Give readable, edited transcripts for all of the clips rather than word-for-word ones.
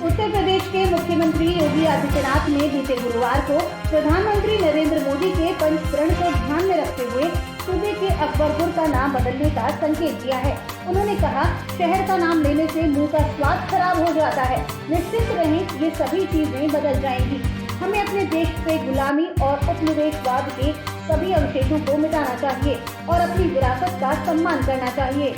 उत्तर प्रदेश के मुख्यमंत्री योगी आदित्यनाथ ने बीते गुरुवार को प्रधानमंत्री नरेंद्र मोदी के पंचप्रण को ध्यान में रखते हुए सूबे के अकबरपुर का नाम बदलने का संकेत दिया है। उन्होंने कहा, शहर का नाम लेने से मुंह का स्वाद खराब हो जाता है। निश्चित रहें, ये सभी चीजें बदल जाएंगी। हमें अपने देश से गुलामी और उपनिवेशवाद के सभी अवशेषों को मिटाना चाहिए और अपनी विरासत का सम्मान करना चाहिए।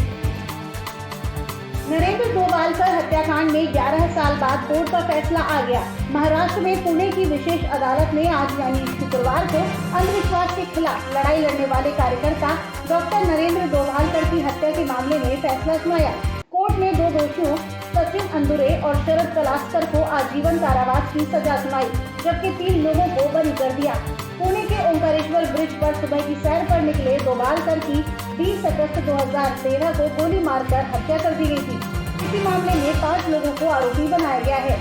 नरेंद्र डोभालकर हत्याकांड में 11 साल बाद कोर्ट का फैसला आ गया। महाराष्ट्र में पुणे की विशेष अदालत ने आज यानी शुक्रवार को अंधविश्वास के खिलाफ लड़ाई लड़ने वाले कार्यकर्ता डॉक्टर नरेंद्र डोभालकर की हत्या के मामले में फैसला सुनाया। कोर्ट ने 2 दोषियों सचिन अंदुरे और शरद कलास्कर को आजीवन कारावास की सजा सुनाई, जबकि 3 लोगों को बरी कर दिया। पुणे के ओंकारेश्वर ब्रिज पर सुबह की सैर पर निकले डोभालकर की 20 अगस्त 2013 को गोली मारकर हत्या कर दी गई थी। इसी मामले में 5 लोगों को आरोपी बनाया गया है।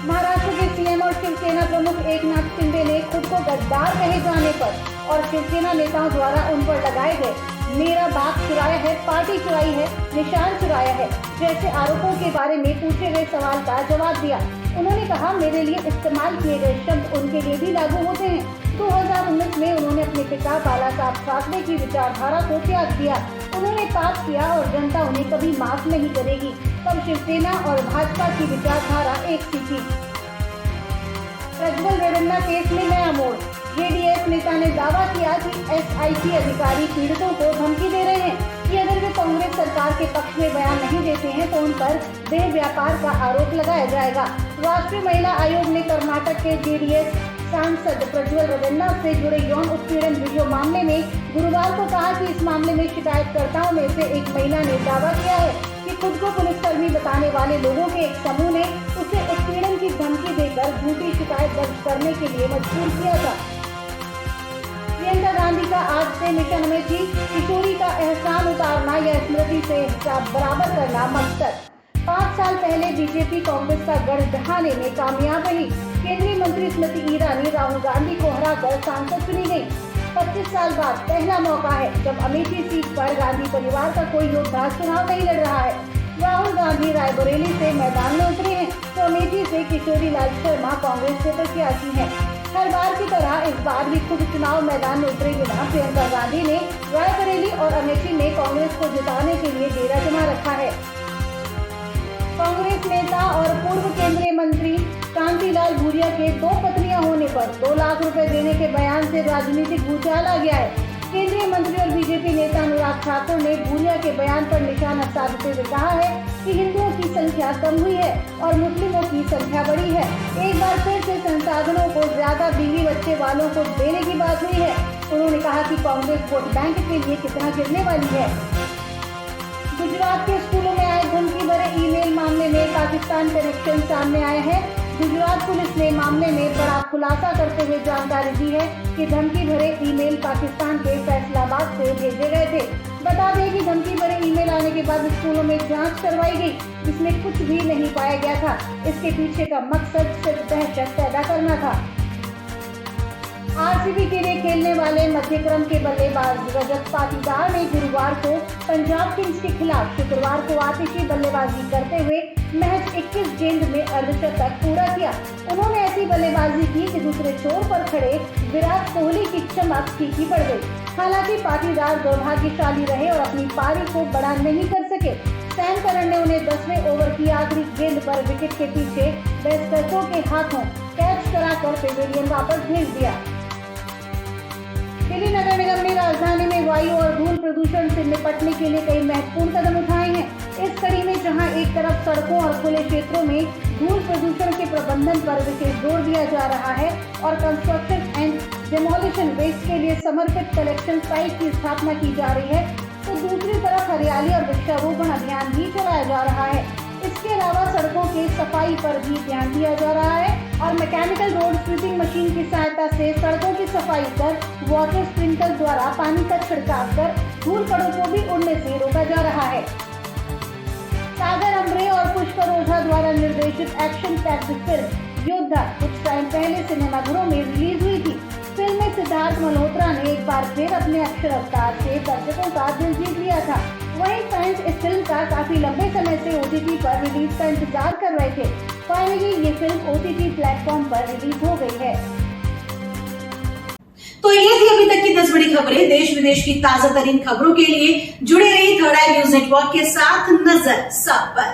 महाराष्ट्र के सीएम और शिवसेना प्रमुख एकनाथ शिंदे ने खुद को गद्दार कहे जाने पर और शिवसेना नेताओं द्वारा उन पर लगाए गए मेरा बाप चुराया है, पार्टी चुराई है, निशान चुराया है जैसे आरोपों के बारे में पूछे गए सवाल का जवाब दिया। उन्होंने कहा, मेरे लिए इस्तेमाल किए गए शब्द उनके लिए भी लागू होते हैं। 2019 में उन्होंने अपने पिता बाला साहब ठाकरे की विचारधारा को त्याग दिया। उन्होंने पाप किया और जनता उन्हें कभी माफ नहीं करेगी। तब शिवसेना और भाजपा की विचारधारा एक सी थी। प्रज्वल रेवन्ना केस में नया मोड़। जेडीएस नेता ने दावा किया कि एसआईटी अधिकारी पीड़ितों को धमकी दे रहे हैं कि अगर वे कांग्रेस सरकार के पक्ष में बयान नहीं देते हैं तो उन पर देह व्यापार का आरोप लगाया जाएगा। राष्ट्रीय महिला आयोग ने कर्नाटक के जेडीएस सांसद प्रज्वल रेवन्ना से जुड़े यौन उत्पीड़न वीडियो मामले में गुरुवार को कहा कि इस मामले में शिकायतकर्ताओं में से एक महिला ने दावा किया है कि खुद को पुलिसकर्मी बताने वाले लोगों के एक समूह ने उसे उत्पीड़न की धमकी देकर झूठी शिकायत दर्ज करने के लिए मजबूर किया था। प्रियंका गांधी का आज से मिशन अमेठी, किशोरी का एहसान उतारना या स्मृति से हिसाब बराबर करना मकसद। 5 साल पहले बीजेपी कांग्रेस का गढ़ ढहाने में कामयाब रही। केंद्रीय मंत्री स्मृति ईरानी राहुल गांधी को हराकर सांसद चुनी गयी। 25 साल बाद पहला मौका है जब अमेठी सीट पर गांधी परिवार का कोई योद्धा चुनाव नहीं लड़ रहा है। राहुल गांधी रायबरेली से मैदान में उतरे हैं तो अमेठी से किशोरी लाल शर्मा कांग्रेस के प्रत्याशी हैं। हर बार की तरह इस बार भी खुद चुनाव मैदान में उतरे बिना प्रियंका गांधी ने रायबरेली और अमेठी में कांग्रेस को जिताने के लिए डेरा जमा रखा है। कांग्रेस नेता और पूर्व केंद्रीय मंत्री कांतिलाल भूरिया के 2 पत्नियां होने पर 2 लाख रुपए देने के बयान से राजनीतिक भूचाल आ गया है। केंद्रीय मंत्री और बीजेपी नेता अनुराग ठाकुर ने भूरिया के बयान पर निशाना साधते हुए कहा है कि हिंदुओं की संख्या कम हुई है और मुस्लिमों की संख्या बढ़ी है। एक बार फिर से संसाधनों को ज्यादा बीवी बच्चे वालों को देने की बात हुई है। उन्होंने कहा कि कांग्रेस वोट बैंक के लिए कितना गिरने वाली है। गुजरात के स्कूलों में आए धमकी भरे ईमेल मामले में पाकिस्तान कनेक्शन सामने आए हैं। गुजरात पुलिस ने मामले में बड़ा खुलासा करते हुए जानकारी दी है कि धमकी भरे ईमेल पाकिस्तान के फैसलाबाद से भेजे गए थे। बता दें कि धमकी भरे ईमेल आने के बाद स्कूलों में जांच करवाई गई, जिसमें कुछ भी नहीं पाया गया था। इसके पीछे का मकसद सिर्फ दहशत पैदा करना था। आरसीबी के लिए खेलने वाले मध्यक्रम के बल्लेबाज रजत पाटीदार ने गुरुवार को पंजाब किंग्स के खिलाफ शुक्रवार को आतिशी बल्लेबाजी करते हुए महज 21 गेंद में अर्धशतक पूरा किया। उन्होंने ऐसी बल्लेबाजी की कि दूसरे छोर पर खड़े विराट कोहली की चमक फीकी पड़ गई। हालांकि पाटीदार दुर्भाग्यशाली रहे और अपनी पारी को बड़ा नहीं कर सके। सैम करन ने उन्हें 10वें ओवर की आखिरी गेंद पर विकेट के पीछे बैट्समैनों के हाथों कैच कराकर पेविलियन वापस भेज दिया। दिल्ली नगर निगम ने राजधानी में वायु और धूल प्रदूषण से निपटने के लिए कई महत्वपूर्ण कदम उठाए हैं। इस कड़ी में जहां एक तरफ सड़कों और खुले क्षेत्रों में धूल प्रदूषण के प्रबंधन पर विशेष जोर दिया जा रहा है और कंस्ट्रक्शन एंड डेमोलिशन वेस्ट के लिए समर्पित कलेक्शन साइट की स्थापना की जा रही है, तो दूसरी तरफ हरियाली और वृक्षारोपण अभियान भी चलाया जा रहा है। इसके इसके अलावा सड़कों के सफाई पर भी ध्यान दिया जा रहा है और मैकेनिकल रोड स्वीपिंग मशीन की सहायता से सड़कों की सफाई कर वाटर स्प्रिंकलर द्वारा पानी का छिड़काव कर धूल कणों को भी उड़ने से रोका जा रहा है। सागर अम्बरे और पुष्कर ओझा द्वारा निर्देशित एक्शन पैक्ड फिल्म योद्धा कुछ टाइम पहले सिनेमाघरों में रिलीज हुई थी। फिल्म में सिद्धार्थ मल्होत्रा ने एक बार फिर अपने अक्षर अवतार से दर्शकों का दिल जीत लिया था। वहीं फैंस इस फिल्म का काफी लंबे समय से OTT पर रिलीज का इंतजार कर रहे थे। फाइनली ये फिल्म OTT प्लेटफॉर्म पर रिलीज हो गई है। तो ये थी अभी तक की 10 बड़ी खबरें। देश विदेश की ताजा तरीन खबरों के लिए जुड़े रहिए थर्ड आई न्यूज नेटवर्क के साथ। नजर सब पर।